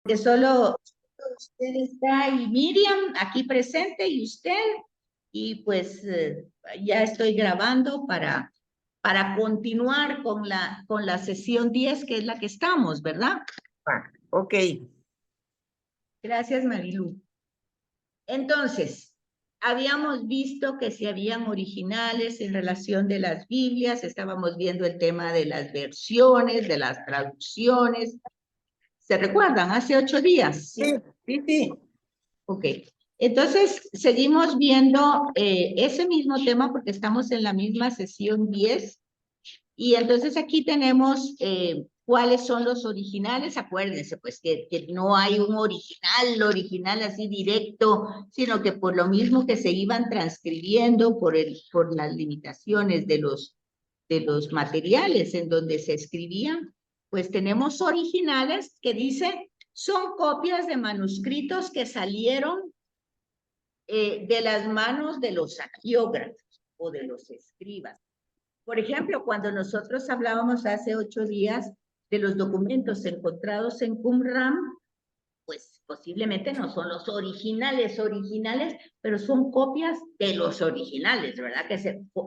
que solo usted está y Miriam aquí presente y usted, y pues ya estoy grabando para continuar con la sesión 10, que es la que estamos, ¿verdad? Ok. Gracias, Marilu. Entonces, habíamos visto que si habían originales en relación de las Biblias, estábamos viendo el tema de las versiones, de las traducciones. ¿Se recuerdan? Hace 8 días. Sí, sí, sí. Ok. Entonces, seguimos viendo ese mismo tema porque estamos en la misma sesión 10. Y entonces aquí tenemos cuáles son los originales. Acuérdense, pues, que no hay un original así directo, sino que por lo mismo que se iban transcribiendo por las limitaciones de los materiales en donde se escribían, pues tenemos originales que dice, son copias de manuscritos que salieron de las manos de los agiógrafos o de los escribas. Por ejemplo, cuando nosotros hablábamos hace 8 días de los documentos encontrados en Qumran, pues posiblemente no son los originales, pero son copias de los originales, ¿verdad?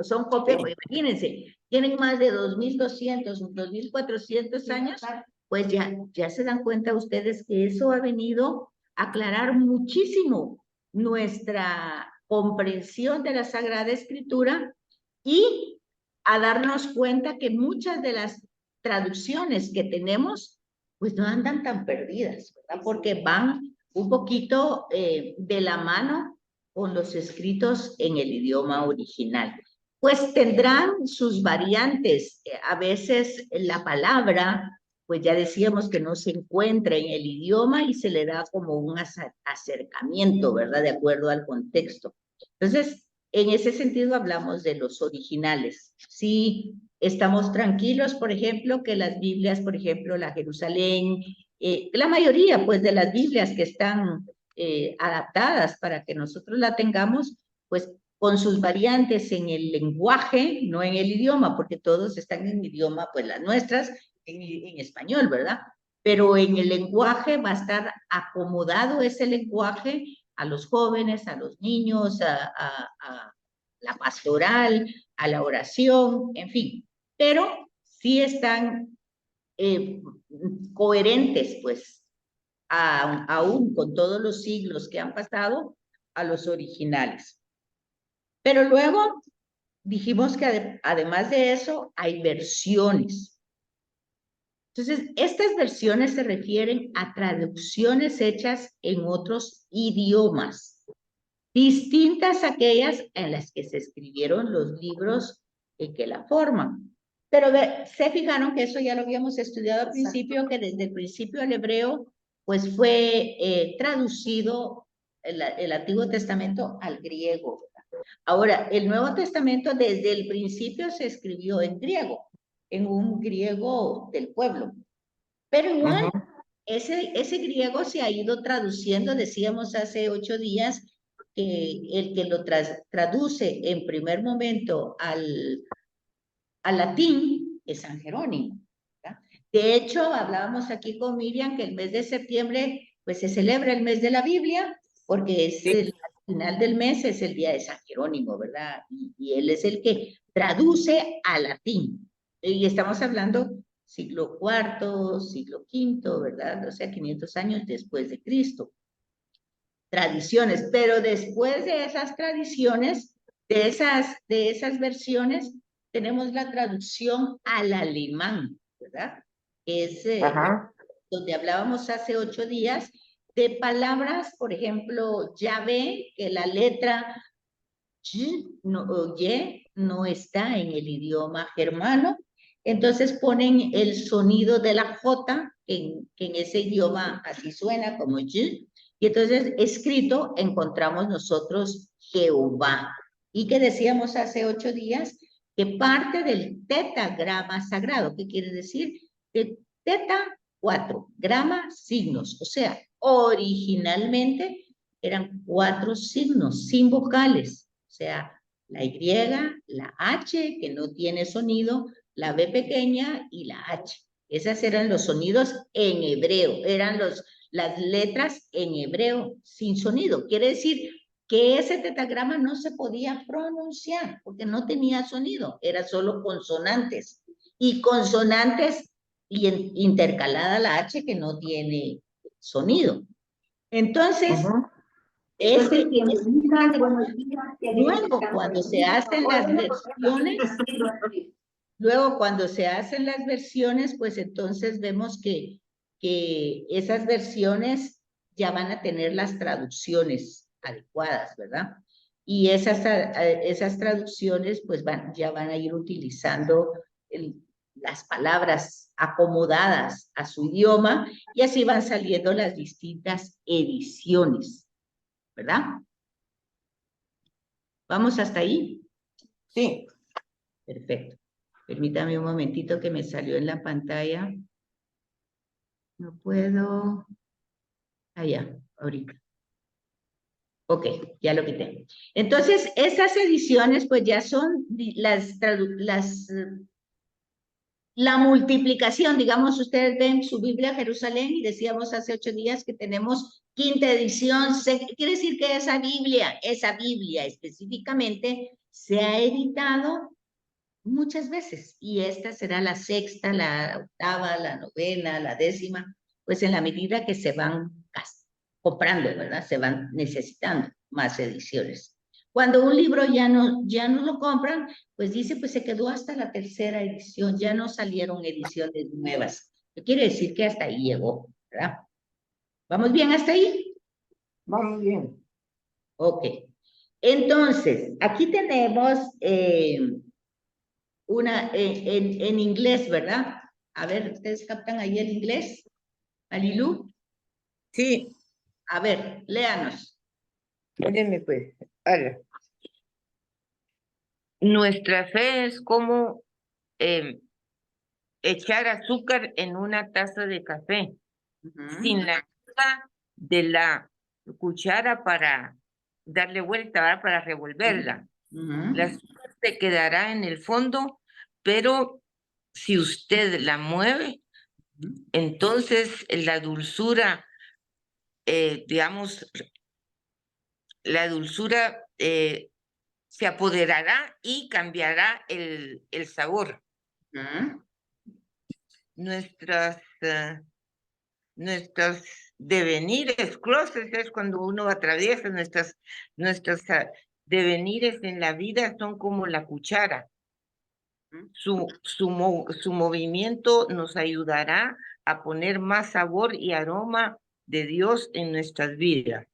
Son copias, sí. Imagínense, tienen más de 2.200, 2.400 años, pues ya se dan cuenta ustedes que eso ha venido a aclarar muchísimo nuestra comprensión de la Sagrada Escritura y a darnos cuenta que muchas de las traducciones que tenemos pues no andan tan perdidas, ¿verdad? Porque van un poquito de la mano con los escritos en el idioma original. Pues tendrán sus variantes. A veces la palabra, pues ya decíamos que no se encuentra en el idioma y se le da como un acercamiento, ¿verdad? De acuerdo al contexto. Entonces, en ese sentido hablamos de los originales. Sí, estamos tranquilos, por ejemplo, que las Biblias, por ejemplo, la Jerusalén, la mayoría, pues, de las Biblias que están adaptadas para que nosotros la tengamos, pues, con sus variantes en el lenguaje, no en el idioma, porque todos están en idioma, pues, las nuestras, en español, ¿verdad? Pero en el lenguaje va a estar acomodado ese lenguaje a los jóvenes, a los niños, a la pastoral, a la oración, en fin, pero sí están coherentes, pues, aún con todos los siglos que han pasado, a los originales. Pero luego dijimos que además de eso, hay versiones. Entonces, estas versiones se refieren a traducciones hechas en otros idiomas, distintas a aquellas en las que se escribieron los libros que la forman. Pero se fijaron que eso ya lo habíamos estudiado al principio, que desde el principio el hebreo pues fue traducido el Antiguo Testamento al griego. Ahora, el Nuevo Testamento desde el principio se escribió en griego, en un griego del pueblo. Pero igual, ese griego se ha ido traduciendo, decíamos hace 8 días, que el que lo traduce en primer momento al latín es San Jerónimo, ¿verdad? De hecho, hablábamos aquí con Miriam que el mes de septiembre, pues se celebra el mes de la Biblia, porque es al final del mes es el día de San Jerónimo, ¿verdad? Y él es el que traduce al latín. Y estamos hablando siglo IV, siglo V, ¿verdad? O sea, 500 años después de Cristo. Tradiciones, pero después de esas tradiciones, de esas versiones, tenemos la traducción al alemán, ¿verdad? Es donde hablábamos hace 8 días de palabras, por ejemplo, Yahvé, que la letra Y no está en el idioma germano, entonces ponen el sonido de la J, que en ese idioma así suena como Y, y entonces escrito encontramos nosotros Jehová. Y que decíamos hace 8 días que parte del tetagrama sagrado, ¿qué quiere decir? De teta, 4, grama, signos, o sea, originalmente eran 4 signos sin vocales. O sea, la Y, la H, que no tiene sonido, la B pequeña y la H. Esos eran los sonidos en hebreo, eran las letras en hebreo sin sonido. Quiere decir que ese tetagrama no se podía pronunciar porque no tenía sonido, era solo consonantes. Y consonantes y intercalada la H que no tiene sonido. Entonces, ese, luego cuando se hacen las versiones, pues entonces vemos que esas versiones ya van a tener las traducciones adecuadas, ¿verdad? Y esas traducciones pues ya van a ir utilizando las palabras acomodadas a su idioma y así van saliendo las distintas ediciones, ¿verdad? ¿Vamos hasta ahí? Sí. Perfecto. Permítame un momentito que me salió en la pantalla. No puedo. Allá, ahorita. Ok, ya lo quité. Entonces, estas ediciones pues ya son la multiplicación, digamos, ustedes ven su Biblia Jerusalén y decíamos hace 8 días que tenemos quinta edición, quiere decir que esa Biblia específicamente se ha editado muchas veces y esta será la sexta, la octava, la novena, la décima, pues en la medida que se van comprando, ¿verdad? Se van necesitando más ediciones. Cuando un libro ya no lo compran, pues dice, pues se quedó hasta la tercera edición, ya no salieron ediciones nuevas. Quiere decir que hasta ahí llegó, ¿verdad? ¿Vamos bien hasta ahí? Vamos bien. Ok. Entonces, aquí tenemos una en inglés, ¿verdad? A ver, ¿ustedes captan ahí el inglés? ¿Alilu? Sí. A ver, léanos. Óyeme pues. Ahora. Nuestra fe es como echar azúcar en una taza de café, sin la ayuda de la cuchara para darle vuelta, ¿verdad? Para revolverla. La azúcar se quedará en el fondo, pero si usted la mueve, entonces la dulzura, digamos, la dulzura se apoderará y cambiará el sabor. Nuestros devenires, closets es cuando uno atraviesa nuestros devenires en la vida son como la cuchara. Su movimiento nos ayudará a poner más sabor y aroma de Dios en nuestras vidas.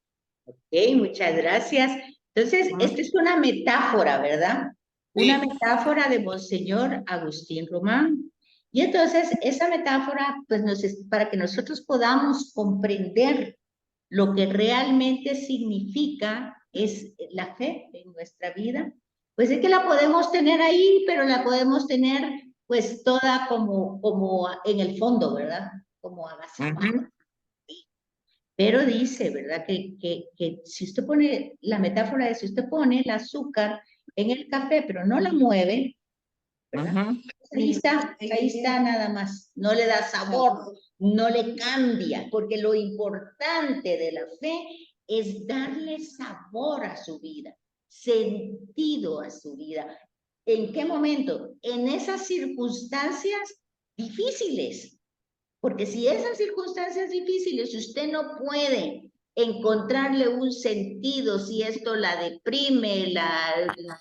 Ok, muchas gracias. Entonces, esta es una metáfora, ¿verdad? Una metáfora de Monseñor Agustín Román. Y entonces, esa metáfora, pues, para que nosotros podamos comprender lo que realmente significa es la fe en nuestra vida, pues es que la podemos tener ahí, pero la podemos tener, pues, toda como en el fondo, ¿verdad? Como agazapada. Pero dice, ¿verdad? Que si usted pone, la metáfora es, si usted pone el azúcar en el café, pero no la mueve, ¿verdad? Ahí está nada más. No le da sabor, no le cambia, porque lo importante de la fe es darle sabor a su vida, sentido a su vida. ¿En qué momento? En esas circunstancias difíciles. Porque si esas circunstancias difíciles usted no puede encontrarle un sentido, si esto la deprime,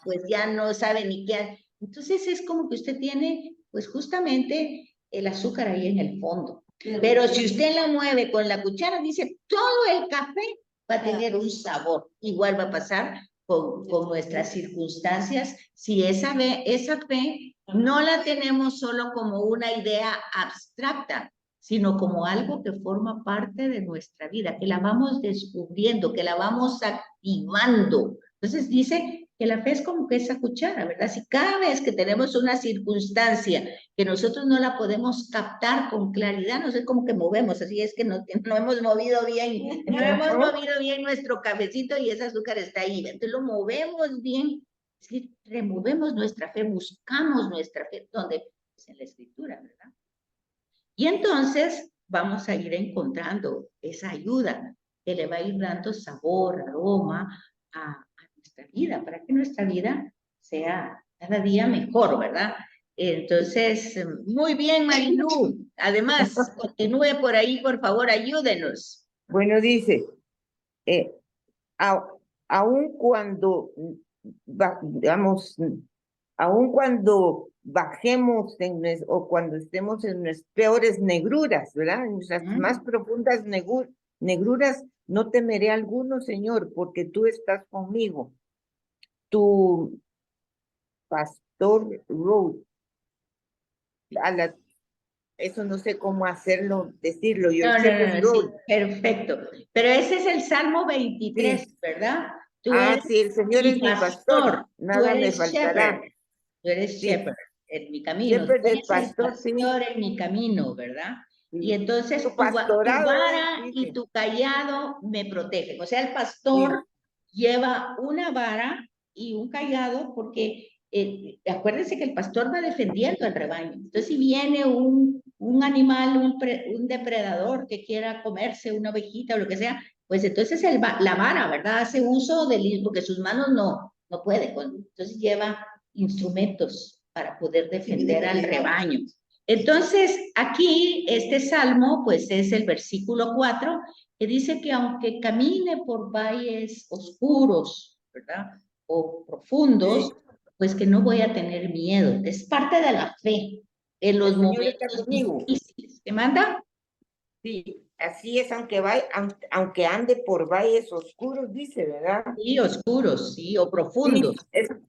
pues ya no sabe ni qué. Entonces es como que usted tiene, pues justamente el azúcar ahí en el fondo. Pero si usted la mueve con la cuchara, dice, todo el café va a tener un sabor. Igual va a pasar con nuestras circunstancias. Si esa fe no la tenemos solo como una idea abstracta, sino como algo que forma parte de nuestra vida, que la vamos descubriendo, que la vamos activando. Entonces dice que la fe es como que esa cuchara, ¿verdad? Si cada vez que tenemos una circunstancia que nosotros no la podemos captar con claridad, no sé, como que movemos, así es que no hemos movido bien, no hemos movido bien nuestro cafecito y ese azúcar está ahí, entonces lo movemos bien, es decir, removemos nuestra fe, buscamos nuestra fe, ¿dónde? Pues en la escritura, ¿verdad? Y entonces vamos a ir encontrando esa ayuda que le va a ir dando sabor, aroma a nuestra vida, para que nuestra vida sea cada día mejor, ¿verdad? Entonces, muy bien, Marilú. Además, continúe por ahí, por favor, ayúdenos. Bueno, dice, aun cuando, digamos, aun cuando bajemos o cuando estemos en nuestras peores negruras, ¿verdad? En nuestras más profundas negruras, no temeré alguno, Señor, porque tú estás conmigo. Tu pastor Road, eso no sé cómo hacerlo, decirlo, yo No, sí, perfecto. Pero ese es el Salmo 23, sí. ¿Verdad? Tú eres sí, el Señor es mi pastor, nada me faltará. Shepherd, tú eres shepherd en mi camino. Shepherd es pastor, sí. En mi camino, ¿verdad? Sí. Y entonces tu pastorado, vara y tu callado me protegen. O sea, el pastor lleva una vara y un callado porque acuérdense que el pastor va defendiendo el rebaño. Entonces, si viene un animal, un depredador que quiera comerse una ovejita o lo que sea, pues entonces la vara, ¿verdad? Hace uso del, porque sus manos no puede. Entonces lleva instrumentos para poder defender al rebaño. Entonces, aquí este salmo, pues es el versículo 4, que dice que aunque camine por valles oscuros, ¿verdad? O profundos, pues que no voy a tener miedo. Es parte de la fe en los momentos difíciles. ¿Te manda? Sí, así es, aunque ande por valles oscuros, dice, ¿verdad? Sí, oscuros, sí, o profundos.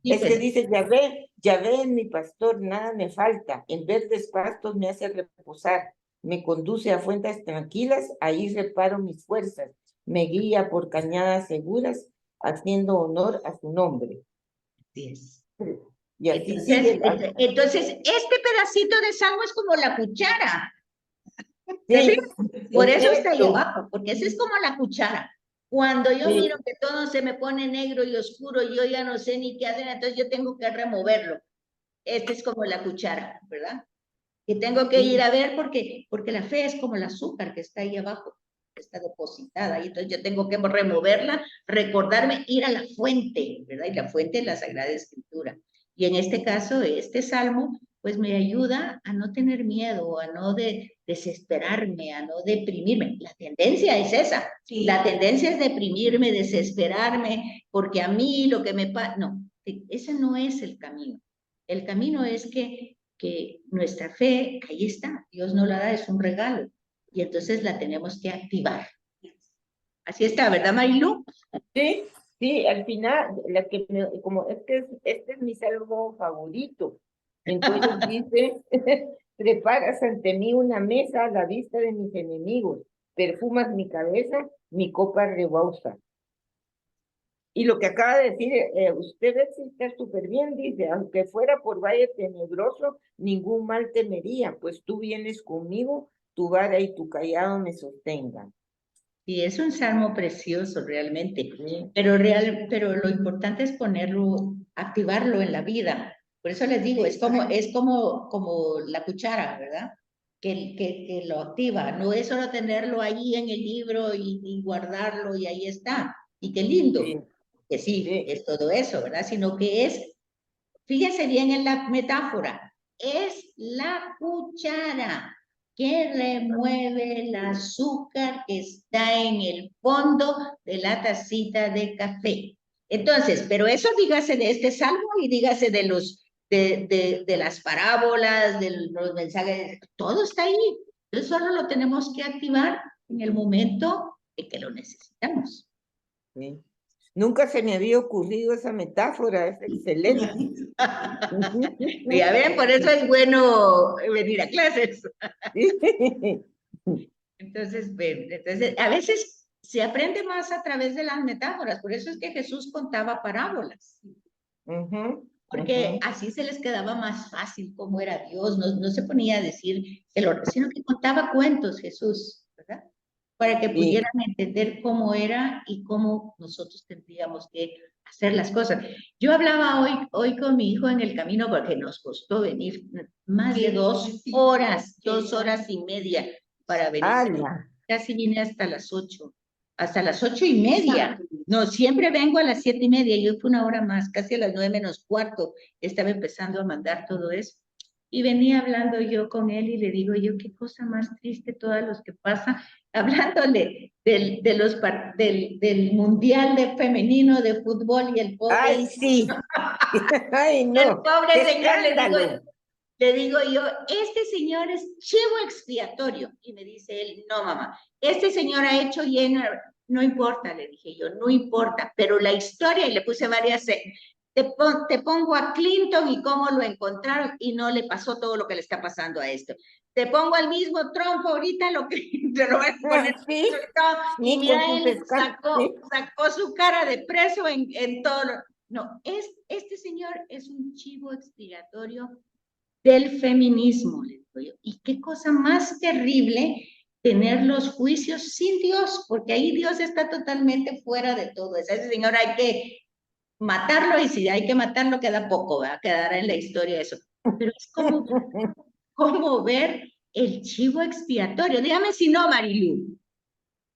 Sí, es que dice, ya ve en mi pastor, nada me falta. En verdes pastos me hace reposar, me conduce a fuentes tranquilas, ahí reparo mis fuerzas, me guía por cañadas seguras, haciendo honor a su nombre. Así es. Y así sigue. Entonces, este pedacito de salmo es como la cuchara. Sí, por eso está ahí abajo, porque esa es como la cuchara. Cuando yo miro que todo se me pone negro y oscuro, yo ya no sé ni qué hacer, entonces yo tengo que removerlo. Este es como la cuchara, ¿verdad? Que tengo que ir a ver porque la fe es como el azúcar que está ahí abajo, que está depositada, y entonces yo tengo que removerla, recordarme, ir a la fuente, ¿verdad? Y la fuente es la Sagrada Escritura. Y en este caso, este salmo, pues me ayuda a no tener miedo, a no desesperarme, a no deprimirme. La tendencia es esa. Sí. La tendencia es deprimirme, desesperarme, porque a mí lo que me pasa, no, ese no es el camino. El camino es que nuestra fe, ahí está, Dios nos la da, es un regalo, y entonces la tenemos que activar. Así está, ¿verdad, Marilu? Sí, sí, al final, como este es mi salmo favorito, entonces dice, preparas ante mí una mesa a la vista de mis enemigos, perfumas mi cabeza, mi copa rebosa. Y lo que acaba de decir, usted está súper bien, dice, aunque fuera por valle tenebroso, ningún mal temería, pues tú vienes conmigo, tu vara y tu callado me sostengan. Sí, es un salmo precioso realmente, sí. pero lo importante es ponerlo, activarlo en la vida. Por eso les digo, es como la cuchara, ¿verdad? Que lo activa, no es solo tenerlo allí en el libro y guardarlo y ahí está. Y qué lindo, sí. Que sí, es todo eso, ¿verdad? Sino que es, fíjense bien en la metáfora, es la cuchara que remueve el azúcar que está en el fondo de la tacita de café. Entonces, pero eso dígase de este salmo y dígase de las parábolas, de los mensajes, todo está ahí. Entonces solo lo tenemos que activar en el momento en que lo necesitamos. Sí. Nunca se me había ocurrido esa metáfora, es excelente. Ya ven, por eso es bueno venir a clases. Entonces, a veces se aprende más a través de las metáforas, por eso es que Jesús contaba parábolas. Porque así se les quedaba más fácil cómo era Dios, no se ponía a decir, sino que contaba cuentos Jesús, ¿verdad? Para que pudieran entender cómo era y cómo nosotros tendríamos que hacer las cosas. Yo hablaba hoy con mi hijo en el camino porque nos costó venir más de 2 horas, 2 horas y media para venir. ¡Hala! Casi vine hasta las 8, hasta las 8:30. No, siempre vengo a las 7:30, yo fui una hora más, casi a las 9:45, estaba empezando a mandar todo eso. Y venía hablando yo con él y le digo yo, qué cosa más triste todos los que pasan, hablándole del mundial de femenino de fútbol y el pobre. ¡Ay, sí! ¡Ay, no! El pobre ¡Qué señor, escándalo! le digo yo, este señor es chivo expiatorio. Y me dice él, no, mamá, este señor ha hecho lleno, no importa, le dije yo, no importa, pero la historia, y le puse varias, te pongo a Clinton y cómo lo encontraron y no le pasó todo lo que le está pasando a esto. Te pongo al mismo Trump ahorita, lo que te lo voy a poner. Sí, y mira, él sí. sacó su cara de preso en todo. No, este señor es un chivo expiatorio del feminismo, le digo yo. Y qué cosa más terrible tener los juicios sin Dios, porque ahí Dios está totalmente fuera de todo eso. Ese señor hay que matarlo, y si hay que matarlo queda poco, ¿verdad? Quedará en la historia eso. Pero es como ver el chivo expiatorio. Dígame si no, Marilu.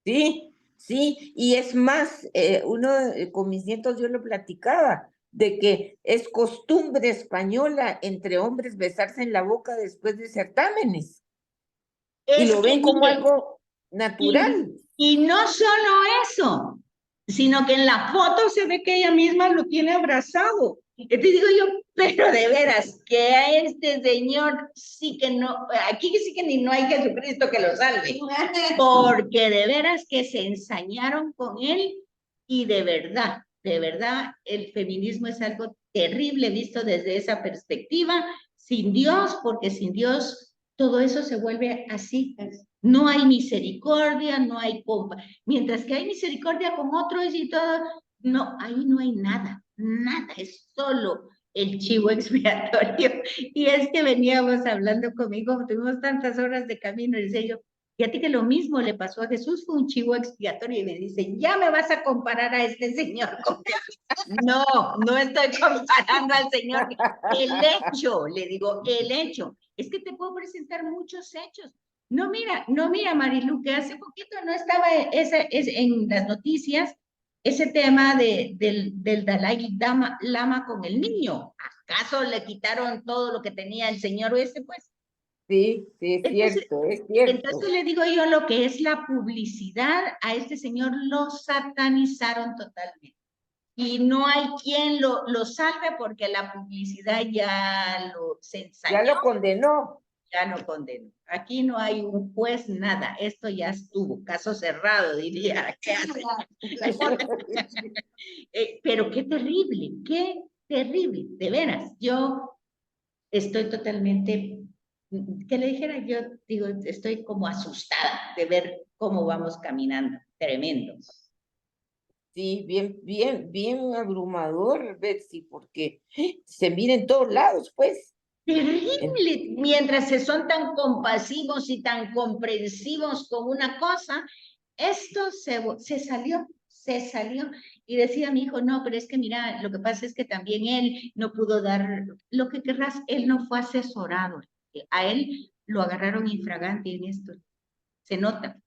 Sí, sí, y es más, con mis nietos yo lo platicaba, de que es costumbre española entre hombres besarse en la boca después de certámenes, y lo ven como algo natural. Y no solo eso, sino que en la foto se ve que ella misma lo tiene abrazado. Y te digo yo, pero de veras, que a este señor sí que no, aquí sí que ni no hay Jesucristo que lo salve, porque de veras que se ensañaron con él, y de verdad, el feminismo es algo terrible visto desde esa perspectiva, sin Dios, porque sin Dios todo eso se vuelve así. No hay misericordia, no hay compa. Mientras que hay misericordia con otros y todo, no, ahí no hay nada, es solo el chivo expiatorio. Y es que veníamos hablando conmigo, tuvimos tantas horas de camino, y decía yo, fíjate que lo mismo le pasó a Jesús, fue un chivo expiatorio, y me dice, ya me vas a comparar a este señor con no, no estoy comparando al señor. El hecho, le digo, el hecho. Es que te puedo presentar muchos hechos. No, mira, Marilu, que hace poquito no estaba en las noticias ese tema del Dalai Lama con el niño. ¿Acaso le quitaron todo lo que tenía el señor ese? Pues Sí, sí, es cierto, es cierto. entonces le digo yo, lo que es la publicidad, a este señor lo satanizaron totalmente. Y no hay quien lo salve, porque la publicidad ya se ensayó. Ya lo condenó. Ya no condenó. Aquí no hay un juez, nada. Esto ya estuvo. Caso cerrado, diría. ¿Qué hace? Pero qué terrible, de veras. Yo estoy totalmente, que le dijera yo, digo, estoy como asustada de ver cómo vamos caminando. Tremendo. Sí, bien abrumador, Betsy, porque se mira en todos lados, pues. Terrible, mientras se son tan compasivos y tan comprensivos con una cosa, esto se salió, y decía mi hijo, no, pero es que mira, lo que pasa es que también él no pudo dar lo que querrás, él no fue asesorado, a él lo agarraron infragante en esto, se nota,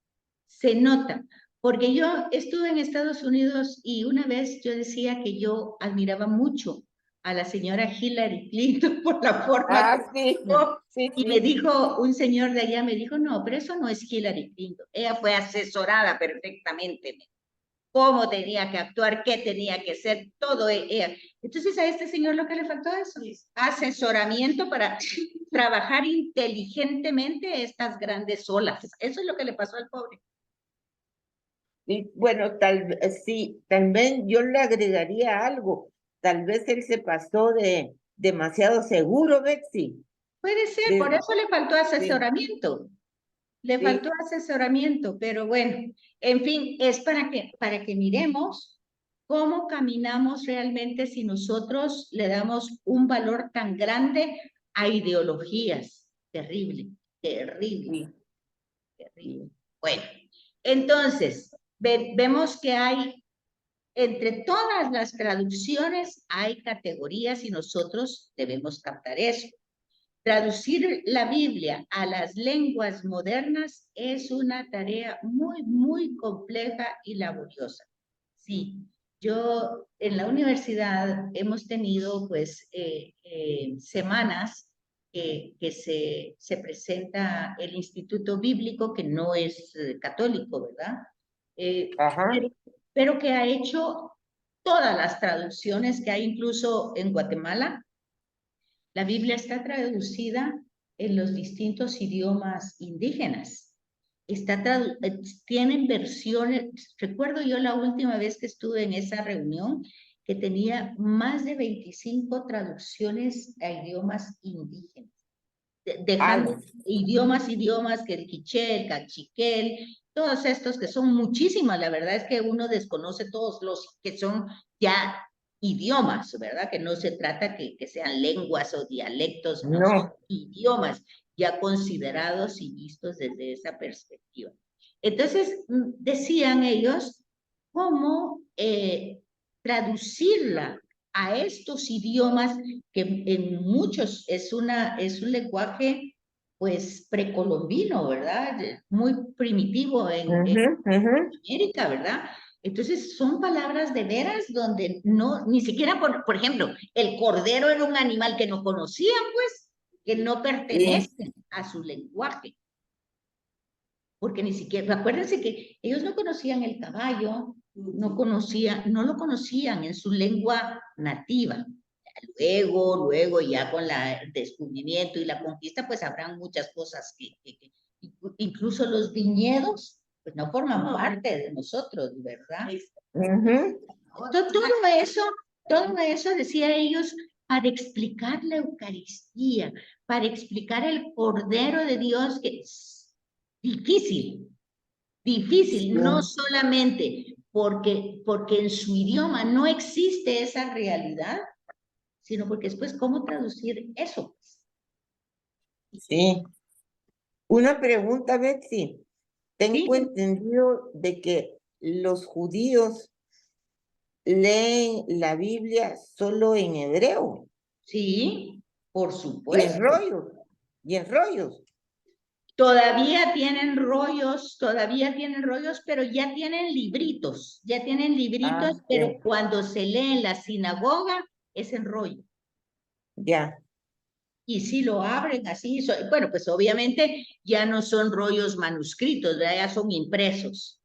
porque yo estuve en Estados Unidos y una vez yo decía que yo admiraba mucho a la señora Hillary Clinton por la forma Sí, sí, y me dijo un señor de allá, me dijo, no, pero eso no es Hillary Clinton, ella fue asesorada perfectamente, cómo tenía que actuar, qué tenía que ser, todo ella. Entonces a este señor lo que le faltó es asesoramiento para trabajar inteligentemente estas grandes olas. Eso es lo que le pasó al pobre. Sí, bueno, sí, también yo le agregaría algo. Tal vez él se pasó de demasiado seguro, Betsy. Puede ser, por eso le faltó asesoramiento. Le Sí. faltó asesoramiento, pero bueno, en fin, es para que miremos cómo caminamos realmente si nosotros le damos un valor tan grande a ideologías. Terrible, terrible, terrible. Bueno, entonces, vemos que hay, entre todas las traducciones, hay categorías y nosotros debemos captar eso. traducir la Biblia a las lenguas modernas es una tarea muy, muy compleja y laboriosa. Sí, yo en la universidad hemos tenido pues semanas que se presenta el Instituto Bíblico, que no es católico, ¿verdad? Ajá. Pero que ha hecho todas las traducciones que hay incluso en Guatemala. La Biblia está traducida en los distintos idiomas indígenas. Tienen versiones, recuerdo yo la última vez que estuve en esa reunión, que tenía más de 25 traducciones a idiomas indígenas, dejando idiomas que el quiché, el cachiquel, todos estos que son muchísimas, la verdad es que uno desconoce todos los que son ya idiomas, ¿verdad? Que no se trata que sean lenguas o dialectos, no, son idiomas ya considerados y vistos desde esa perspectiva. Entonces, decían ellos cómo traducirla a estos idiomas que en muchos es un lenguaje pues precolombino, ¿verdad? Muy primitivo en América, ¿verdad? Entonces son palabras de veras donde no, ni siquiera, por ejemplo, el cordero era un animal que no conocían, pues, que no pertenece a su lenguaje. Porque ni siquiera, acuérdense que ellos no conocían el caballo, no lo conocían en su lengua nativa. Luego ya con el descubrimiento y la conquista, pues habrán muchas cosas incluso los viñedos, pues no forman parte de nosotros, ¿verdad? Todo eso decía ellos para explicar la Eucaristía, para explicar el Cordero de Dios, que es difícil, no solamente porque en su idioma no existe esa realidad, sino porque después, ¿cómo traducir eso? Sí. Una pregunta, Betsy. Tengo entendido de que los judíos leen la Biblia solo en hebreo. Sí, por supuesto. Y en rollos. Todavía tienen rollos, pero ya tienen libritos, pero cuando se lee en la sinagoga es en rollo. Ya. Y si lo abren así, bueno, pues obviamente ya no son rollos manuscritos, ya son impresos.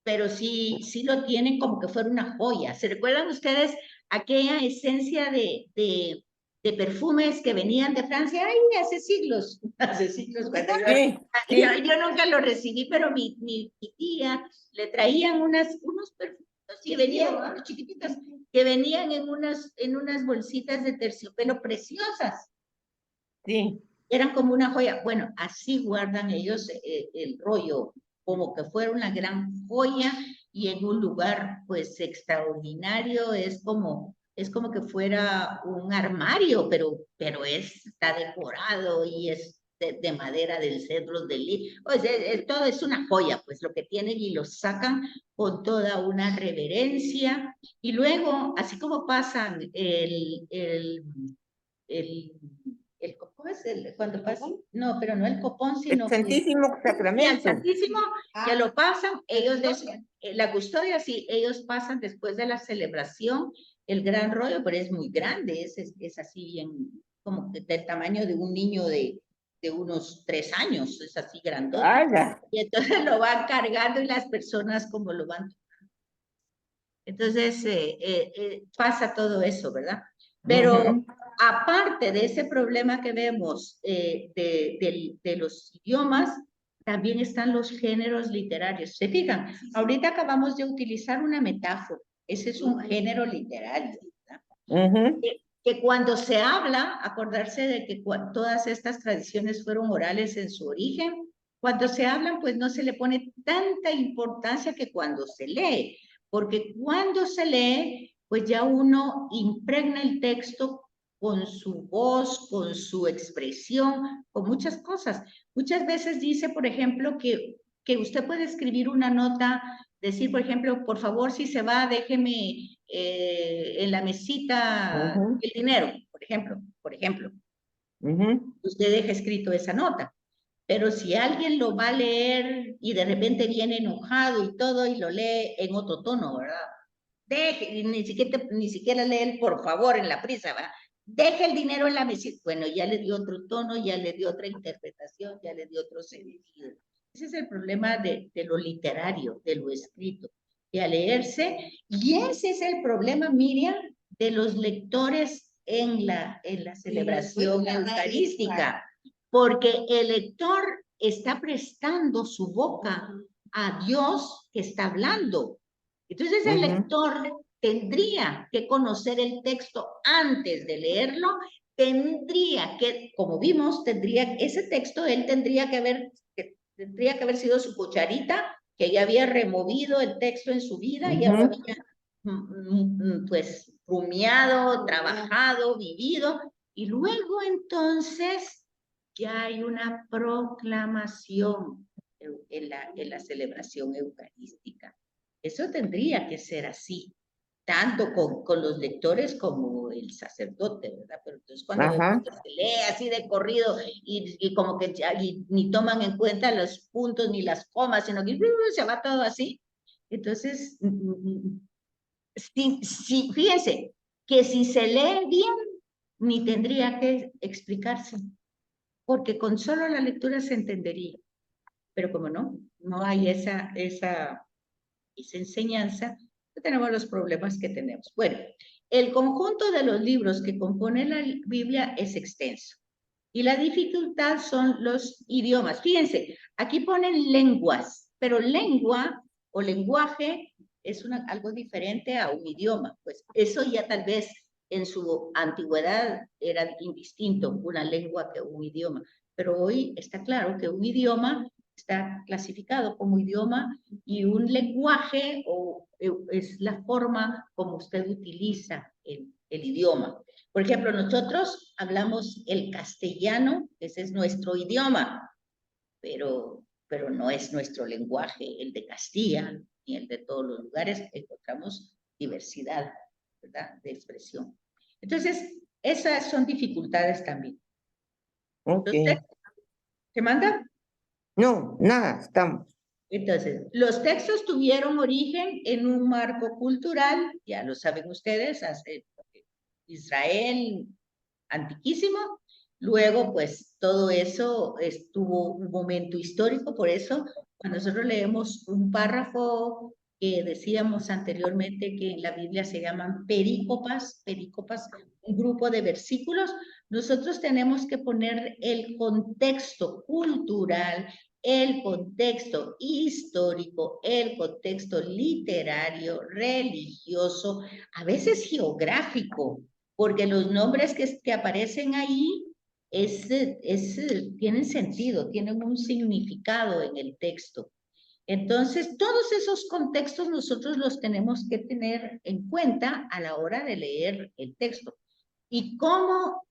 Pero sí lo tienen como que fuera una joya. ¿Se recuerdan ustedes aquella esencia de perfumes que venían de Francia? ¡Ay, hace siglos! Cuando yo nunca lo recibí, pero mi tía le traían unos perfumes y venían chiquititas, que venían en unas bolsitas de terciopelo preciosas. Sí. Eran como una joya. Bueno, así guardan ellos el rollo, como que fuera una gran joya y en un lugar pues extraordinario, es como que fuera un armario, pero está decorado y es de madera del cedro del lis. Pues todo es una joya, pues lo que tienen, y lo sacan con toda una reverencia. Y luego, así como pasan ¿cómo es cuando pasa? No, pero no el copón, sino el Santísimo Sacramento. El Santísimo, que lo pasan, ellos la custodia, sí, ellos pasan después de la celebración el gran rollo, pero es muy grande, es así bien, como del tamaño de un niño de unos 3 años, es así grandote. Y entonces lo van cargando y las personas como lo van. Entonces pasa todo eso, ¿verdad? Pero aparte de ese problema que vemos de los idiomas, también están los géneros literarios. ¿Se fijan? Ahorita acabamos de utilizar una metáfora. Ese es un género literario, ¿verdad? Que cuando se habla, acordarse de que todas estas tradiciones fueron orales en su origen, cuando se hablan, pues no se le pone tanta importancia que cuando se lee, porque cuando se lee, pues ya uno impregna el texto con su voz, con su expresión, con muchas cosas. Muchas veces dice, por ejemplo, que usted puede escribir una nota, decir, por ejemplo, por favor, si se va, déjeme en la mesita el dinero, por ejemplo. Usted deja escrito esa nota. Pero si alguien lo va a leer y de repente viene enojado y todo y lo lee en otro tono, ¿verdad? Deje, ni siquiera lee el por favor en la prisa, ¿verdad? Deje el dinero en la mesita. Bueno, ya le dio otro tono, ya le dio otra interpretación, ya le dio otro sentido. Ese es el problema de lo literario, de lo escrito, de a leerse. Y ese es el problema, Miriam, de los lectores en la celebración eucarística, porque el lector está prestando su boca a Dios que está hablando. Entonces el lector tendría que conocer el texto antes de leerlo, tendría que, como vimos, ese texto él tendría que haber sido su cucharita, que ya había removido el texto en su vida, ya lo había pues rumiado, trabajado, vivido, y luego entonces ya hay una proclamación en la celebración eucarística. Eso tendría que ser así, tanto con los lectores como el sacerdote, ¿verdad? Pero entonces cuando se lee así de corrido y como que ni toman en cuenta los puntos ni las comas, sino que se va todo así. Entonces, fíjense que si se lee bien, ni tendría que explicarse, porque con solo la lectura se entendería. Pero como no hay esa enseñanza, tenemos los problemas que tenemos. Bueno, el conjunto de los libros que componen la Biblia es extenso. Y la dificultad son los idiomas. Fíjense, aquí ponen lenguas, pero lengua o lenguaje es algo diferente a un idioma. Pues eso ya tal vez en su antigüedad era indistinto una lengua que un idioma. Pero hoy está claro que un idioma está clasificado como idioma y un lenguaje es la forma como usted utiliza el idioma. Por ejemplo, nosotros hablamos el castellano, ese es nuestro idioma, pero no es nuestro lenguaje, el de Castilla ni el de todos los lugares. Encontramos diversidad, ¿verdad?, de expresión. Entonces, esas son dificultades también. Okay. ¿Se manda? No, nada, estamos. Entonces, los textos tuvieron origen en un marco cultural, ya lo saben ustedes, Israel antiquísimo. Luego, pues, todo eso tuvo un momento histórico, por eso, cuando nosotros leemos un párrafo que decíamos anteriormente que en la Biblia se llaman perícopas, un grupo de versículos, nosotros tenemos que poner el contexto cultural, el contexto histórico, el contexto literario, religioso, a veces geográfico, porque los nombres que aparecen ahí tienen sentido, tienen un significado en el texto. Entonces, todos esos contextos nosotros los tenemos que tener en cuenta a la hora de leer el texto. ¿Y cómo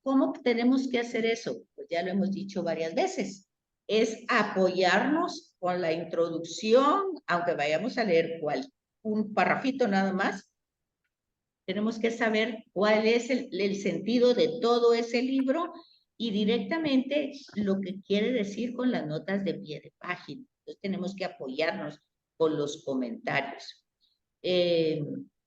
tenemos que hacer eso? Pues ya lo hemos dicho varias veces. Es apoyarnos con la introducción, aunque vayamos a leer un parrafito nada más, tenemos que saber cuál es el sentido de todo ese libro y directamente lo que quiere decir con las notas de pie de página. Entonces tenemos que apoyarnos con los comentarios.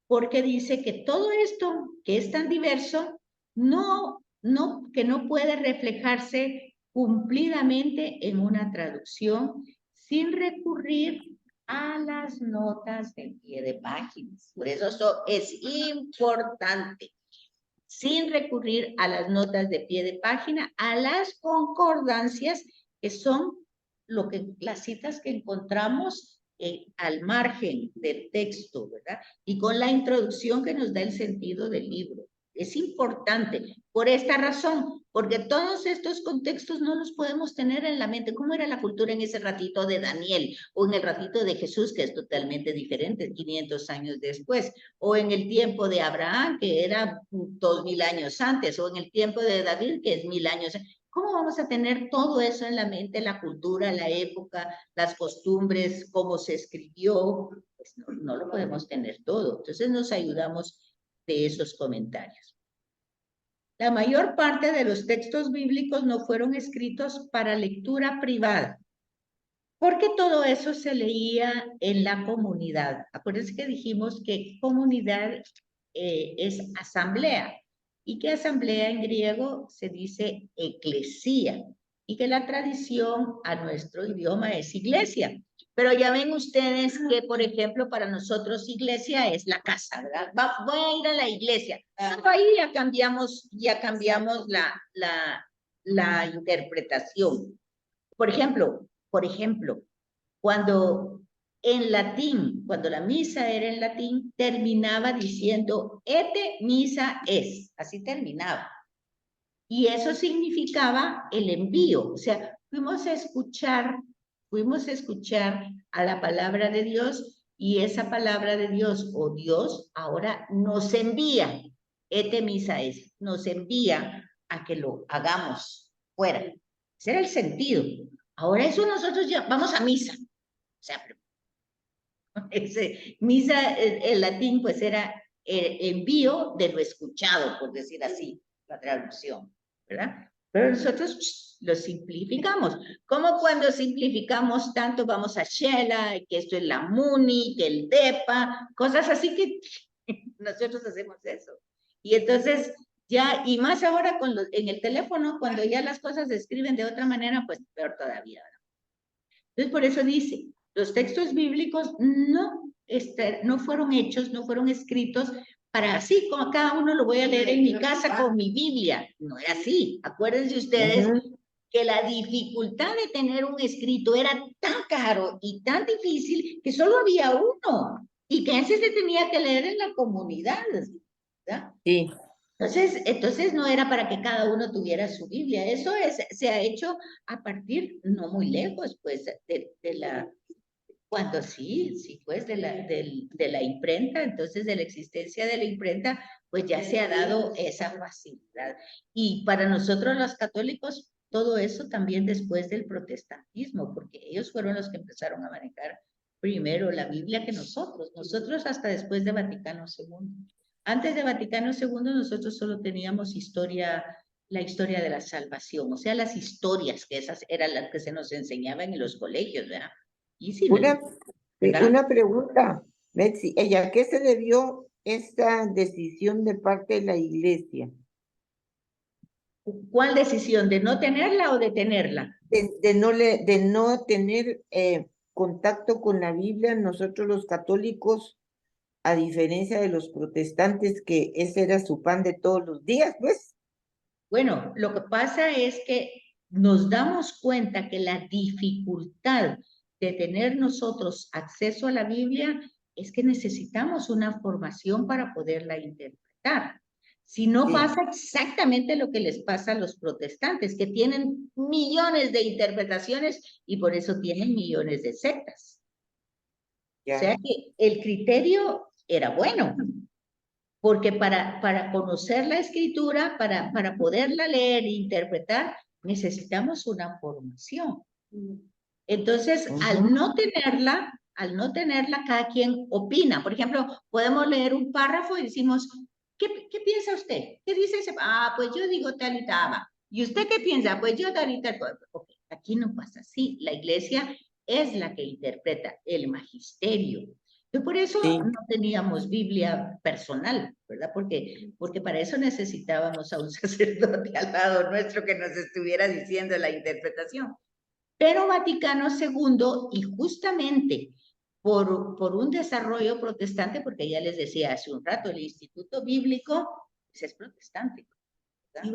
Porque dice que todo esto que es tan diverso, que no puede reflejarse cumplidamente en una traducción sin recurrir a las notas de pie de páginas. Por eso es importante, sin recurrir a las notas de pie de página, a las concordancias, que son las citas que encontramos al margen del texto, ¿verdad? Y con la introducción que nos da el sentido del libro. Es importante por esta razón, porque todos estos contextos no los podemos tener en la mente. ¿Cómo era la cultura en ese ratito de Daniel o en el ratito de Jesús, que es totalmente diferente, 500 años después? O en el tiempo de Abraham, que era 2000 años antes, o en el tiempo de David, que es 1000 años antes. ¿Cómo vamos a tener todo eso en la mente, la cultura, la época, las costumbres, cómo se escribió? Pues no lo podemos tener todo. Entonces nos ayudamos de esos comentarios. La mayor parte de los textos bíblicos no fueron escritos para lectura privada, porque todo eso se leía en la comunidad. Acuérdense que dijimos que comunidad es asamblea, y que asamblea en griego se dice eclesía, y que la tradición a nuestro idioma es iglesia. Pero ya ven ustedes que, por ejemplo, para nosotros iglesia es la casa, ¿verdad? Voy a ir a la iglesia. Ahí ya cambiamos la interpretación. Por ejemplo, cuando en latín, cuando la misa era en latín, terminaba diciendo ete misa es, así terminaba. Y eso significaba el envío, o sea, fuimos a escuchar a la palabra de Dios, y esa palabra de Dios o Dios ahora nos envía, ete misa es, nos envía a que lo hagamos fuera. Ese era el sentido. Ahora eso nosotros ya vamos a misa. O sea, misa, el latín, pues era el envío de lo escuchado, por decir así, la traducción, ¿verdad? Pero nosotros lo simplificamos. Como cuando simplificamos tanto, vamos a Shela, que esto es la MUNI, que el DEPA, cosas así que nosotros hacemos eso. Y entonces, ya, y más ahora en el teléfono, cuando ya las cosas se escriben de otra manera, pues peor todavía, ¿verdad? Entonces, por eso dice, los textos bíblicos no fueron hechos, no fueron escritos para así, como cada uno lo voy a leer en mi casa con mi Biblia. No era así. Acuérdense ustedes que la dificultad de tener un escrito era tan caro y tan difícil que solo había uno, y que ese se tenía que leer en la comunidad, ¿verdad? Sí. Entonces no era para que cada uno tuviera su Biblia. Eso se ha hecho a partir, no muy lejos, pues, cuando sí, pues, de la imprenta. Entonces, de la existencia de la imprenta, pues ya se ha dado esa facilidad. Y para nosotros los católicos, todo eso también después del protestantismo, porque ellos fueron los que empezaron a manejar primero la Biblia que nosotros hasta después de Vaticano II. Antes de Vaticano II, nosotros solo teníamos la historia de la salvación, o sea, las historias, que esas eran las que se nos enseñaban en los colegios, ¿verdad? Y sí, una pregunta, Betsy, ¿a qué se debió esta decisión de parte de la iglesia? ¿Cuál decisión? ¿De no tenerla o de tenerla? De no tener contacto con la Biblia, nosotros los católicos, a diferencia de los protestantes, que ese era su pan de todos los días, pues. Bueno, lo que pasa es que nos damos cuenta que la dificultad de tener nosotros acceso a la Biblia es que necesitamos una formación para poderla interpretar. Si no pasa exactamente lo que les pasa a los protestantes, que tienen millones de interpretaciones y por eso tienen millones de sectas. O sea que el criterio era bueno, porque para conocer la escritura, para poderla leer e interpretar, necesitamos una formación. Entonces, al no tenerla, cada quien opina. Por ejemplo, podemos leer un párrafo y decimos, ¿qué piensa usted? ¿Qué dice ese? Pues yo digo tal y tal. ¿Y usted qué piensa? Pues yo tal y tal. Okay. Aquí no pasa así. La iglesia es la que interpreta, el magisterio. Y por eso no teníamos Biblia personal, ¿verdad? Porque para eso necesitábamos a un sacerdote al lado nuestro que nos estuviera diciendo la interpretación. Pero Vaticano II, y justamente por un desarrollo protestante, porque ya les decía hace un rato, el Instituto Bíblico pues es protestante, ¿verdad?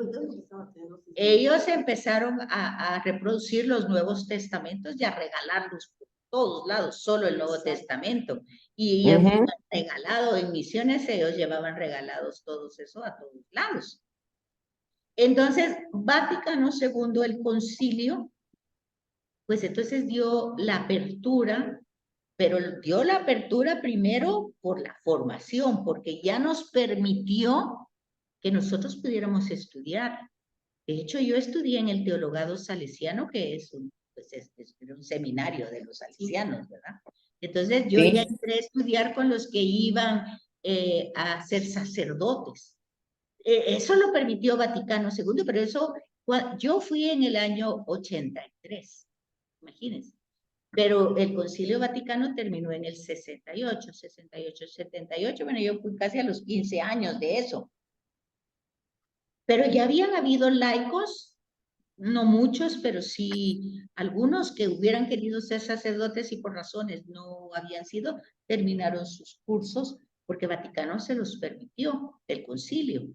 Ellos empezaron a reproducir los Nuevos Testamentos y a regalarlos por todos lados, solo el Nuevo Testamento. Y regalado en misiones, ellos llevaban regalados todos eso a todos lados. Entonces, Vaticano II, el concilio, pues entonces dio la apertura, pero dio la apertura primero por la formación, porque ya nos permitió que nosotros pudiéramos estudiar. De hecho, yo estudié en el Teologado Salesiano, que es un seminario de los salesianos, ¿verdad? Entonces, yo ya entré a estudiar con los que iban a ser sacerdotes. Eso lo permitió Vaticano II, pero eso, yo fui en el año 83, imagínense. Pero el Concilio Vaticano terminó en el 68, 78. Bueno, yo fui casi a los 15 años de eso. Pero ya habían habido laicos, no muchos, pero sí algunos que hubieran querido ser sacerdotes y por razones no habían sido, terminaron sus cursos porque Vaticano se los permitió, el concilio.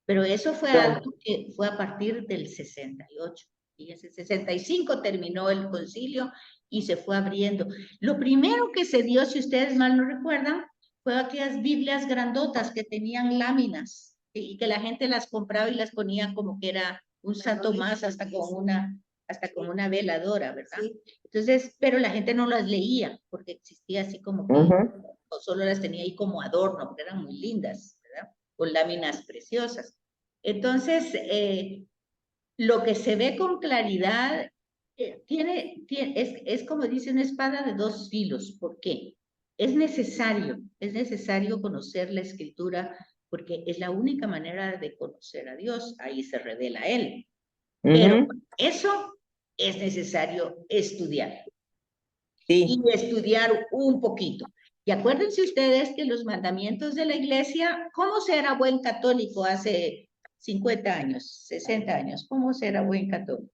Pero eso fue algo que fue a partir del 68. Y en el 65 terminó el concilio y se fue abriendo. Lo primero que se dio, si ustedes mal no recuerdan, fue aquellas Biblias grandotas que tenían láminas y que la gente las compraba y las ponía como que era un santo más, hasta con una veladora, ¿verdad? Sí. Entonces, pero la gente no las leía porque existía así como que, o solo las tenía ahí como adorno, porque eran muy lindas, ¿verdad? Con láminas preciosas. Entonces, lo que se ve con claridad es como dice, una espada de dos filos. ¿Por qué? Es necesario conocer la Escritura porque es la única manera de conocer a Dios. Ahí se revela Él. Pero eso es necesario estudiar. Sí. Y estudiar un poquito. Y acuérdense ustedes que los mandamientos de la iglesia, ¿cómo ser buen católico hace 50 años, 60 años? ¿Cómo ser buen católico?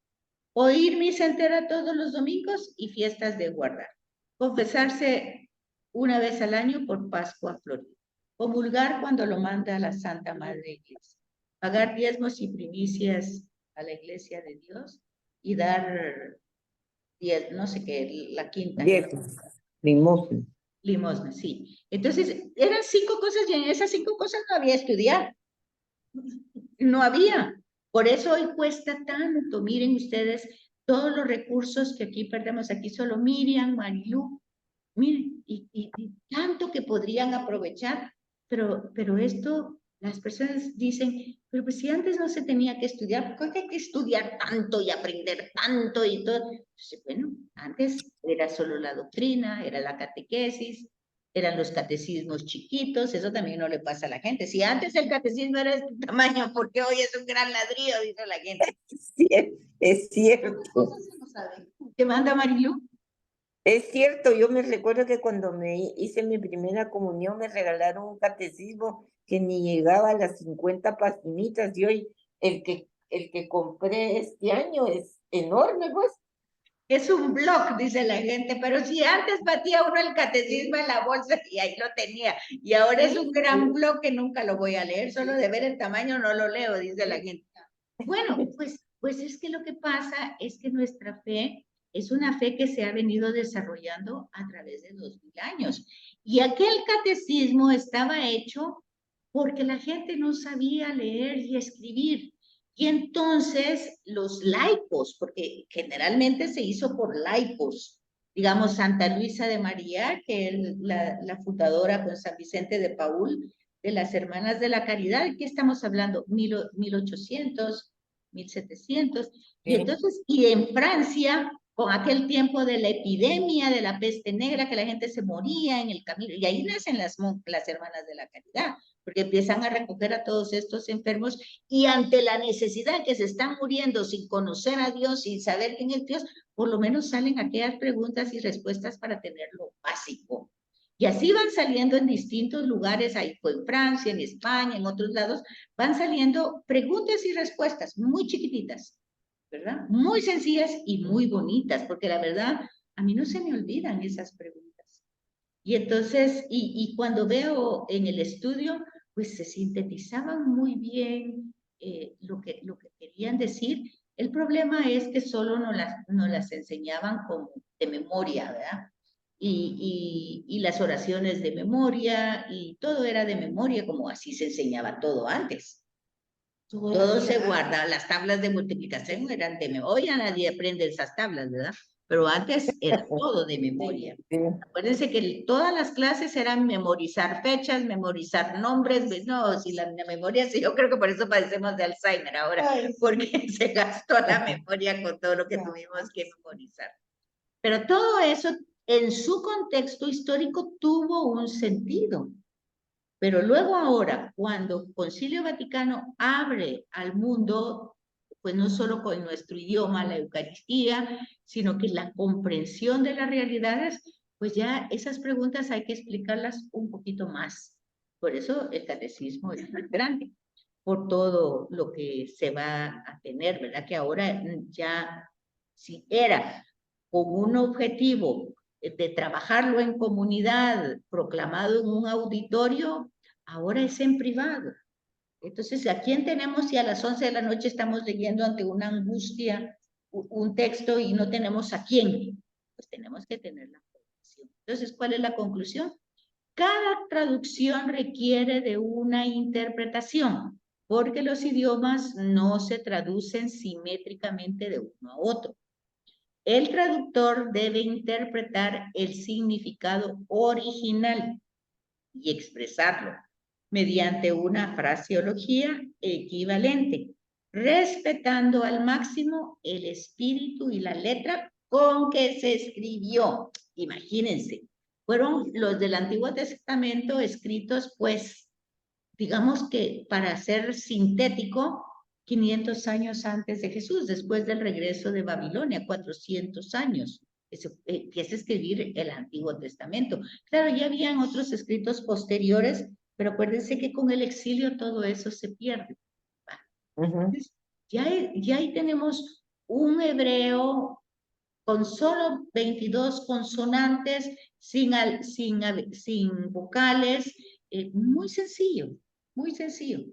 Oír misa entera todos los domingos y fiestas de guardar. Confesarse una vez al año por Pascua Florida. Comulgar cuando lo manda la Santa Madre Iglesia. Pagar diezmos y primicias a la iglesia de Dios y dar, no sé qué, la quinta. Limosna. Limosna, sí. Entonces, eran 5 cosas y en esas 5 cosas no había estudiar. No había. Por eso hoy cuesta tanto. Miren ustedes todos los recursos que aquí perdemos. Aquí solo Miriam, Marilú. Miren, y tanto que podrían aprovechar. Pero esto, las personas dicen, pero pues si antes no se tenía que estudiar, ¿por qué hay que estudiar tanto y aprender tanto y todo? Entonces, bueno, antes era solo la doctrina, era la catequesis, eran los catecismos chiquitos, eso también no le pasa a la gente. Si antes el catecismo era de este tamaño, ¿por qué hoy es un gran ladrillo? Dice la gente. Sí, es cierto. ¿Qué manda Marilu? Es cierto, yo me recuerdo que cuando me hice mi primera comunión me regalaron un catecismo que ni llegaba a las 50 paginitas y hoy el que compré este año es enorme, pues. Es un blog, dice la gente, pero si antes batía uno el catecismo en la bolsa y ahí lo tenía, y ahora es un gran blog que nunca lo voy a leer, solo de ver el tamaño no lo leo, dice la gente. Bueno, pues es que lo que pasa es que nuestra fe es una fe que se ha venido desarrollando a través de 2000 años. Y aquel catecismo estaba hecho porque la gente no sabía leer y escribir. Y entonces los laicos, porque generalmente se hizo por laicos, digamos Santa Luisa de María, que es la fundadora con San Vicente de Paúl, de las Hermanas de la Caridad, ¿qué estamos hablando? 1800, 1700. Y entonces, y en Francia, con aquel tiempo de la epidemia de la peste negra, que la gente se moría en el camino, y ahí nacen las Hermanas de la Caridad, porque empiezan a recoger a todos estos enfermos y ante la necesidad que se están muriendo sin conocer a Dios, sin saber quién es Dios, por lo menos salen aquellas preguntas y respuestas para tener lo básico. Y así van saliendo en distintos lugares, ahí fue en Francia, en España, en otros lados, van saliendo preguntas y respuestas muy chiquititas, ¿verdad? Muy sencillas y muy bonitas, porque la verdad, a mí no se me olvidan esas preguntas. Y entonces, y cuando veo en el estudio, pues se sintetizaban muy bien lo que querían decir. El problema es que solo no las enseñaban como de memoria, ¿verdad? Y las oraciones de memoria, y todo era de memoria, como así se enseñaba todo antes. Todo se guarda, las tablas de multiplicación eran de memoria. Hoy ya nadie aprende esas tablas, ¿verdad? Pero antes era todo de memoria. Acuérdense que todas las clases eran memorizar fechas, memorizar nombres. No, si la memoria, sí, yo creo que por eso padecemos de Alzheimer ahora, porque se gastó la memoria con todo lo que tuvimos que memorizar. Pero todo eso, en su contexto histórico, tuvo un sentido. Pero luego ahora, cuando Concilio Vaticano abre al mundo, pues no solo con nuestro idioma, la Eucaristía, sino que la comprensión de las realidades, pues ya esas preguntas hay que explicarlas un poquito más. Por eso el catecismo es tan grande, por todo lo que se va a tener, ¿verdad? Que ahora ya, si era con un objetivo de trabajarlo en comunidad, proclamado en un auditorio, ahora es en privado. Entonces, ¿a quién tenemos si a las 11 de la noche estamos leyendo ante una angustia un texto y no tenemos a quién? Pues tenemos que tener la formación. Entonces, ¿cuál es la conclusión? Cada traducción requiere de una interpretación, porque los idiomas no se traducen simétricamente de uno a otro. El traductor debe interpretar el significado original y expresarlo mediante una fraseología equivalente, respetando al máximo el espíritu y la letra con que se escribió. Imagínense, fueron los del Antiguo Testamento escritos, pues, digamos que para ser sintético, 500 años antes de Jesús, después del regreso de Babilonia, 400 años, empieza a escribir el Antiguo Testamento. Claro, ya habían otros escritos posteriores, pero acuérdense que con el exilio todo eso se pierde. Entonces, ya ahí tenemos un hebreo con solo 22 consonantes, sin vocales, muy sencillo, muy sencillo.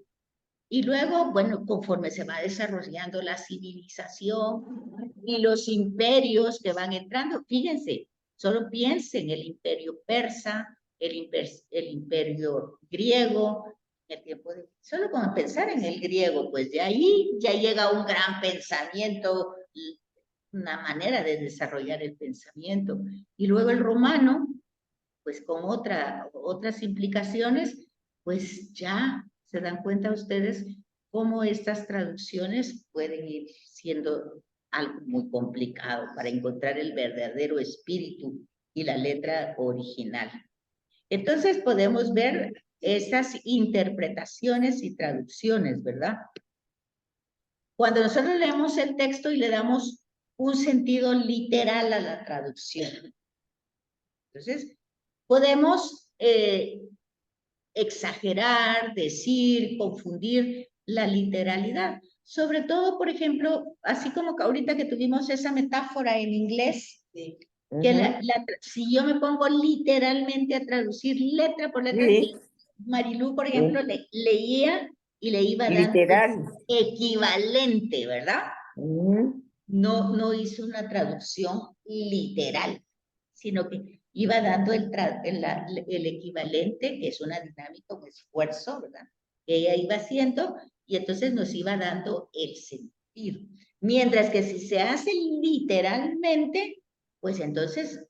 Y luego, bueno, conforme se va desarrollando la civilización y los imperios que van entrando, fíjense, solo piensen el imperio persa, el imperio griego, el tiempo de, solo con pensar en el griego, pues de ahí ya llega un gran pensamiento, una manera de desarrollar el pensamiento. Y luego el romano, pues con otras implicaciones, pues ya se dan cuenta ustedes cómo estas traducciones pueden ir siendo algo muy complicado para encontrar el verdadero espíritu y la letra original. Entonces podemos ver esas interpretaciones y traducciones, ¿verdad? Cuando nosotros leemos el texto y le damos un sentido literal a la traducción, entonces podemos exagerar, decir, confundir la literalidad. Sobre todo, por ejemplo, así como que ahorita que tuvimos esa metáfora en inglés, que si yo me pongo literalmente a traducir letra por letra, Marilú, por ejemplo, leía y le iba dando equivalente, ¿verdad? No hizo una traducción literal, sino que iba dando el equivalente, que es una dinámica, un esfuerzo, ¿verdad? Que ella iba haciendo, y entonces nos iba dando el sentido. Mientras que si se hace literalmente, pues entonces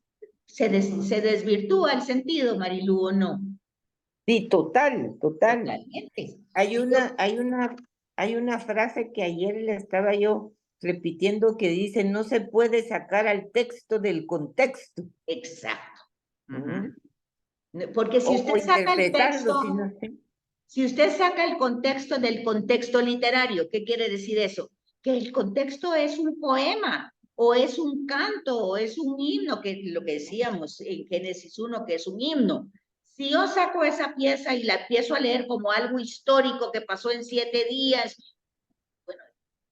se desvirtúa el sentido, Marilú, ¿o no? Sí, total. Totalmente. Hay una frase que ayer le estaba yo repitiendo que dice, no se puede sacar al texto del contexto. Exacto. Porque si usted saca el texto, si usted saca el contexto del contexto literario, ¿qué quiere decir eso? Que el contexto es un poema, o es un canto, o es un himno, que lo que decíamos en Génesis 1, que es un himno. Si yo saco esa pieza y la empiezo a leer como algo histórico que pasó en 7 días, bueno,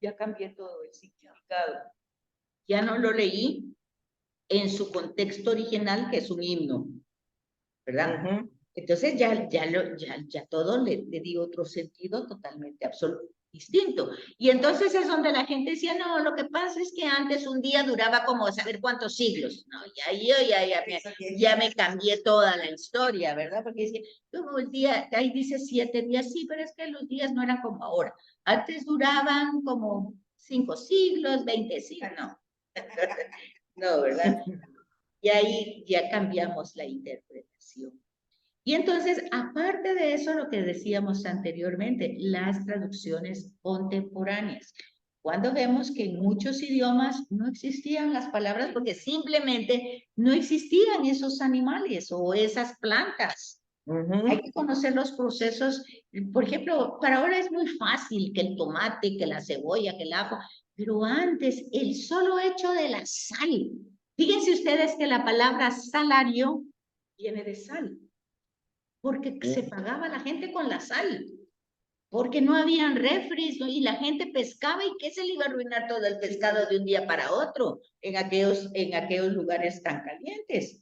ya cambié todo el significado. Ya no lo leí en su contexto original, que es un himno, ¿verdad? Entonces ya todo le di otro sentido totalmente absoluto, distinto. Y entonces es donde la gente decía, no, lo que pasa es que antes un día duraba como saber cuántos siglos, ¿no? Ya me cambié toda la historia, ¿verdad? Porque decía, como el día, ahí dice 7 días, sí, pero es que los días no eran como ahora. Antes duraban como 5 siglos, 20 siglos, no. No, ¿verdad? Y ahí ya cambiamos la interpretación. Y entonces, aparte de eso, lo que decíamos anteriormente, las traducciones contemporáneas. Cuando vemos que en muchos idiomas no existían las palabras porque simplemente no existían esos animales o esas plantas, Hay que conocer los procesos. Por ejemplo, para ahora es muy fácil que el tomate, que la cebolla, que el ajo, pero antes el solo hecho de la sal. Fíjense ustedes que la palabra salario viene de sal, porque se pagaba la gente con la sal, porque no habían refris, ¿no? Y la gente pescaba y ¿qué se le iba a arruinar todo el pescado de un día para otro en aquellos lugares tan calientes?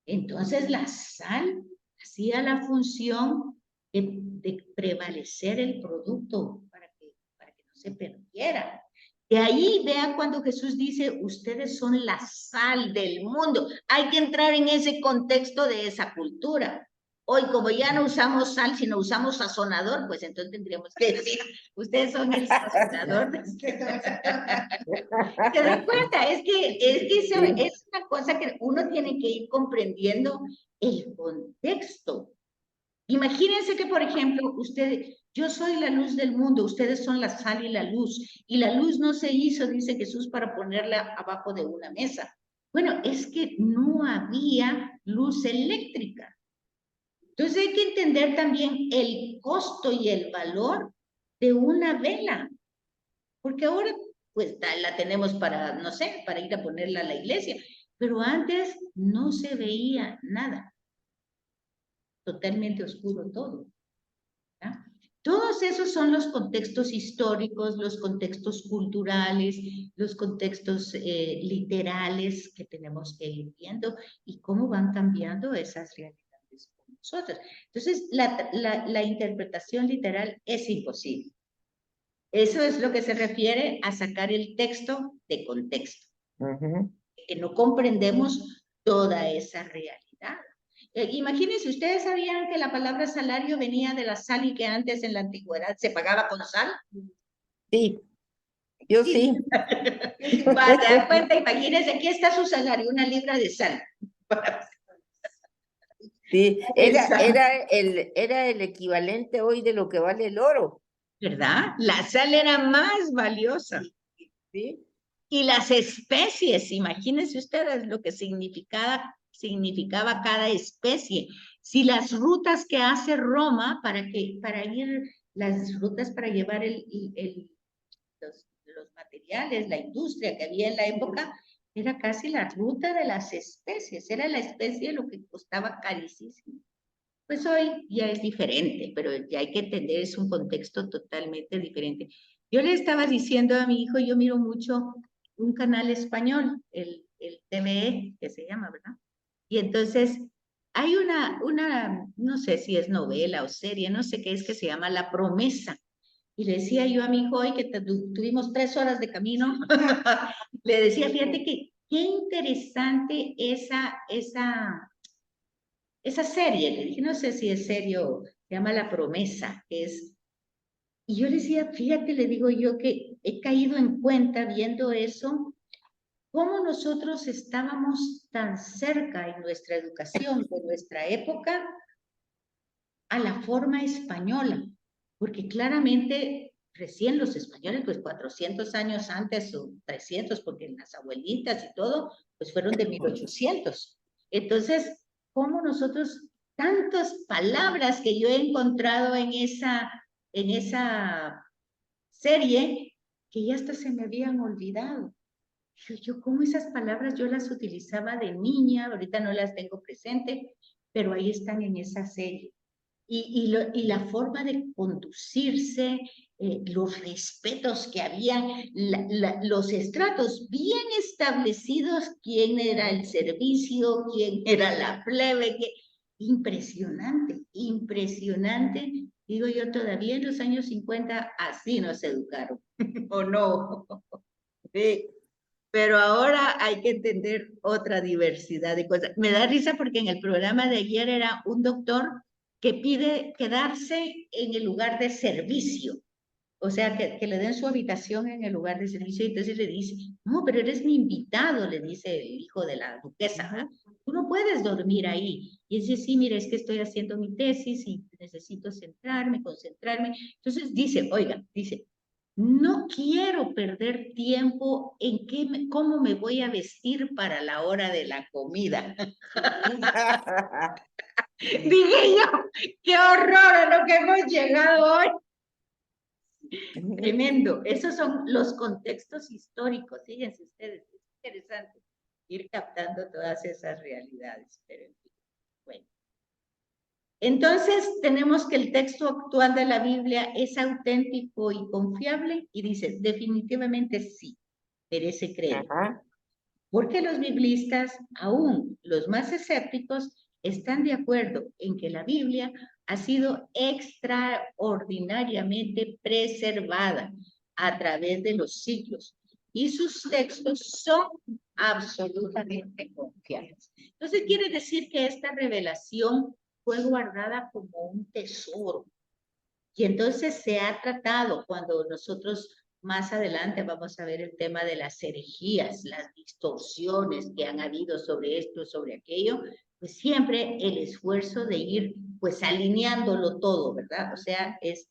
Entonces la sal hacía la función de prevalecer el producto para que no se perdiera. De ahí vean cuando Jesús dice, ustedes son la sal del mundo. Hay que entrar en ese contexto de esa cultura. Hoy, como ya no usamos sal, sino usamos sazonador, pues entonces tendríamos que decir, ustedes son el sazonador. ¿Se dan cuenta? Es que es una cosa que uno tiene que ir comprendiendo el contexto. Imagínense que, por ejemplo, yo soy la luz del mundo, ustedes son la sal y la luz no se hizo, dice Jesús, para ponerla abajo de una mesa. Bueno, es que no había luz eléctrica. Entonces hay que entender también el costo y el valor de una vela, porque ahora pues la tenemos para, no sé, para ir a ponerla a la iglesia, pero antes no se veía nada, totalmente oscuro todo. ¿Ya? Todos esos son los contextos históricos, los contextos culturales, los contextos literales que tenemos que ir viendo y cómo van cambiando esas realidades con nosotros. Entonces, la interpretación literal es imposible. Eso es lo que se refiere a sacar el texto de contexto, que no comprendemos toda esa realidad. Imagínense, ¿ustedes sabían que la palabra salario venía de la sal y que antes en la antigüedad se pagaba con sal? Sí, yo sí. Para dar cuenta, imagínense, aquí está su salario, 1 libra de sal. Sí, era el equivalente hoy de lo que vale el oro. ¿Verdad? La sal era más valiosa. Sí. Y las especies, imagínense ustedes lo que significaba cada especie. Si las rutas que hace Roma las rutas para llevar los materiales, la industria que había en la época, era casi la ruta de las especies, era la especie lo que costaba carísimo. Pues hoy ya es diferente, pero ya hay que entender, es un contexto totalmente diferente. Yo le estaba diciendo a mi hijo, yo miro mucho un canal español, el TVE, que se llama, ¿verdad? Y entonces hay no sé si es novela o serie, no sé qué es, que se llama La Promesa. Y le decía yo a mi hijo hoy que tuvimos 3 horas de camino, le decía, fíjate que qué interesante esa serie, le dije, no sé si es serio, se llama La Promesa, y yo le decía, fíjate, le digo yo que he caído en cuenta viendo eso, cómo nosotros estábamos tan cerca en nuestra educación de nuestra época a la forma española, porque claramente recién los españoles, pues 400 años antes o 300, porque las abuelitas y todo, pues fueron de 1800. Entonces, cómo nosotros, tantas palabras que yo he encontrado en esa serie, que ya hasta se me habían olvidado. Yo cómo esas palabras yo las utilizaba de niña, ahorita no las tengo presente, pero ahí están en esa serie. Y la forma de conducirse, los respetos que había, los estratos bien establecidos, quién era el servicio, quién era la plebe, impresionante, impresionante. Digo yo, todavía en los años 50 así nos educaron, ¿o no? Sí. Pero ahora hay que entender otra diversidad de cosas. Me da risa porque en el programa de ayer era un doctor que pide quedarse en el lugar de servicio. O sea, que le den su habitación en el lugar de servicio. Y entonces le dice, no, pero eres mi invitado, le dice el hijo de la duquesa. ¿Eh? Tú no puedes dormir ahí. Y dice, sí, mira, es que estoy haciendo mi tesis y necesito centrarme, concentrarme. Entonces dice, oiga, dice, no quiero perder tiempo en cómo me voy a vestir para la hora de la comida. Dije yo, qué horror a lo que hemos llegado hoy. Tremendo. Esos son los contextos históricos. Fíjense ustedes, es interesante ir captando todas esas realidades. Pero en fin, bueno. Entonces, tenemos que el texto actual de la Biblia es auténtico y confiable, y dice, definitivamente sí, merece creer. Ajá. Porque los biblistas, aún los más escépticos, están de acuerdo en que la Biblia ha sido extraordinariamente preservada a través de los siglos y sus textos son absolutamente confiables. Entonces quiere decir que esta revelación fue guardada como un tesoro. Y entonces se ha tratado, cuando nosotros más adelante vamos a ver el tema de las herejías, las distorsiones que han habido sobre esto, sobre aquello, pues siempre el esfuerzo de ir pues alineándolo todo, ¿verdad? O sea, es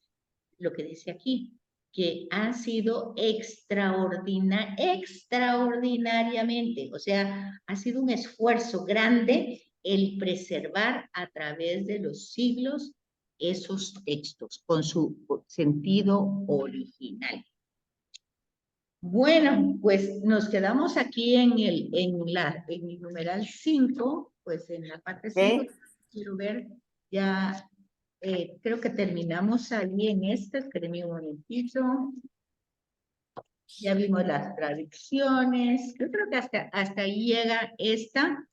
lo que dice aquí, que han sido extraordinariamente, o sea, ha sido un esfuerzo grande el preservar a través de los siglos esos textos con su sentido original. Bueno, pues nos quedamos aquí en el numeral 5, pues en la parte 5, quiero ver, ya creo que terminamos ahí en esta, espérenme un momentito. Ya vimos las traducciones, yo creo que hasta ahí llega esta,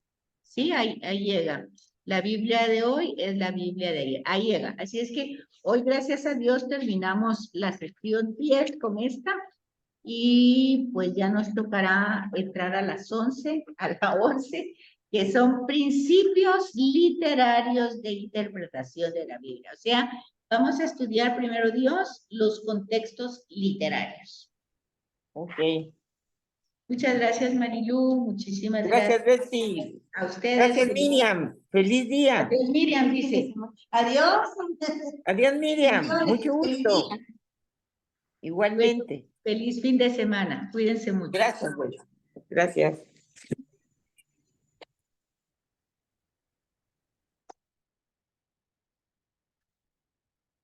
sí, ahí llega. La Biblia de hoy es la Biblia de ayer, ahí llega. Así es que hoy, gracias a Dios, terminamos la sección 10 con esta, y pues ya nos tocará entrar a las 11, a la 11, que son principios literarios de interpretación de la Biblia. O sea, vamos a estudiar primero Dios, los contextos literarios. Ok. Muchas gracias, Marilu. Muchísimas Gracias, gracias. Betsy. A ustedes. Gracias, Miriam. Feliz día. Adiós, Miriam, dice. Adiós. Adiós, Miriam. Mucho gusto. Feliz Igualmente. fin de semana. Cuídense mucho. Gracias, güey. Gracias.